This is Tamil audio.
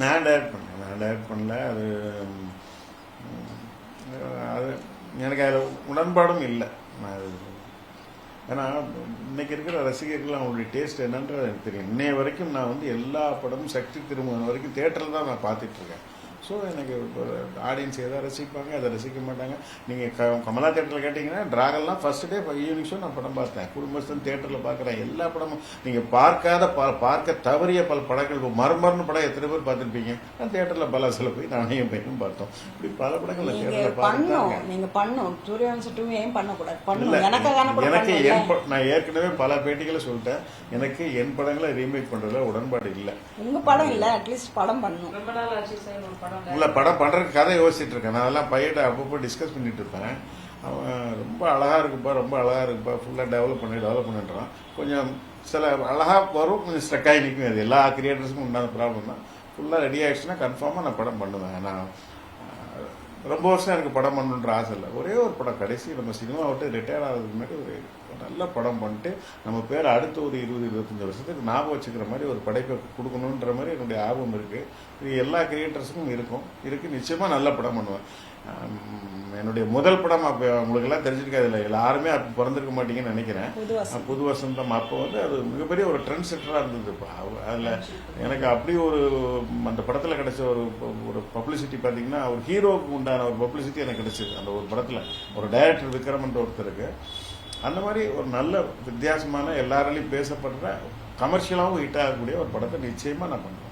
நான் டைரக்ட் பண்ணல. அது எனக்கு அதில் உடன்பாடும் இல்லை. ஏன்னா இன்னைக்கு இருக்கிற ரசிகர்கள் அவங்களுடைய டேஸ்ட் என்னன்றது எனக்கு தெரியும். இன்னைய வரைக்கும் நான் வந்து எல்லா படமும் சக்தி திருமணம் வரைக்கும் தியேட்டரில் தான் நான் பார்த்துட்டு இருக்கேன். ஸோ எனக்கு ஆடியன்ஸ் எதை ரசிப்பாங்க அதை ரசிக்க மாட்டாங்க. நீங்கள் கமலா தேட்டரில் கேட்டிங்கன்னா டிராகன்லாம் ஃபர்ஸ்ட் டே ஈவினிங் ஷோ நான் படம் பார்த்தேன். குடும்பஸ்தன் தேட்டரில் பார்க்குறேன். எல்லா படமும் நீங்கள் பார்க்க தவறிய பல படங்கள் மறுமருன்னு படம் எத்தனை பேர் பார்த்துருப்பீங்க? நான் தேட்டரில் பலாசில் போய் நானே என் பையனும் பார்த்தோம். இப்படி பல படங்கள் தேட்டரில் எனக்கு நான் ஏற்கனவே பல பேட்டிகளை சொல்லிட்டேன். எனக்கு என் படங்களை ரீமேக் பண்றதுல உடன்பாடு இல்லை. உங்க படம் இல்ல, அட்லீஸ்ட் படம் பண்ணணும். இல்ல படம் பண்றதுக்கு கதை யோசிச்சுட்டு இருக்கேன். நான் அதெல்லாம் பையிட்ட அப்பப்போ டிஸ்கஸ் பண்ணிட்டு இருப்பேன். அவன் ரொம்ப அழகா இருக்குப்பா ஃபுல்லா டெவலப் பண்ணிடுறான். கொஞ்சம் சில அழகா வரும், கொஞ்சம் ஸ்ட்ரக் ஆகி நிற்கும். அது எல்லா கிரியேட்டர்ஸுக்கும் உண்டான ப்ராப்ளம் தான். ஃபுல்லா ரெடி ஆயிடுச்சுன்னா கன்ஃபார்மா நான் படம் பண்ணுவேன். நான் ரொம்ப வருஷம் எனக்கு படம் பண்ணணுன்ற ஆசை இல்லை. ஒரே ஒரு படம் கடைசி நம்ம சினிமா விட்டு ரிட்டையர் ஆகிறதுக்கு முன்னாடி ஒரு நல்ல படம் பண்ணிட்டு நம்ம பேர் அடுத்த ஒரு 20-25 வருஷத்துக்கு ஞாபகம் வச்சுக்கிற மாதிரி ஒரு படைப்பை கொடுக்கணுன்ற மாதிரி என்னுடைய ஆர்வம் இருக்கு. இது எல்லா கிரியேட்டர்ஸுக்கும் இருக்கு. நிச்சயமா நல்ல படம் பண்ணுவேன். என்னுடைய முதல் படம் அப்போ உங்களுக்கு எல்லாம் தெரிஞ்சிருக்காது இல்லை, எல்லாருமே அப்போ பிறந்திருக்க மாட்டீங்கன்னு நினைக்கிறேன். புது வசந்தம் அப்போ வந்து அது மிகப்பெரிய ஒரு ட்ரெண்ட் செட்டராக இருந்தது. அதில் எனக்கு அப்படி ஒரு அந்த படத்தில் கிடைச்ச ஒரு பப்ளிசிட்டி பார்த்தீங்கன்னா, ஒரு ஹீரோவுக்கு உண்டான ஒரு பப்ளிசிட்டி எனக்கு கிடைச்சது அந்த ஒரு படத்தில். ஒரு டைரக்டர் விக்ரமன்ற ஒருத்தருக்கு அந்த மாதிரி ஒரு நல்ல வித்தியாசமான எல்லாராலையும் பேசப்படுற கமர்ஷியலாகவும் ஹிட் ஆகக்கூடிய ஒரு படத்தை நிச்சயமாக நான் பண்ணுவேன்.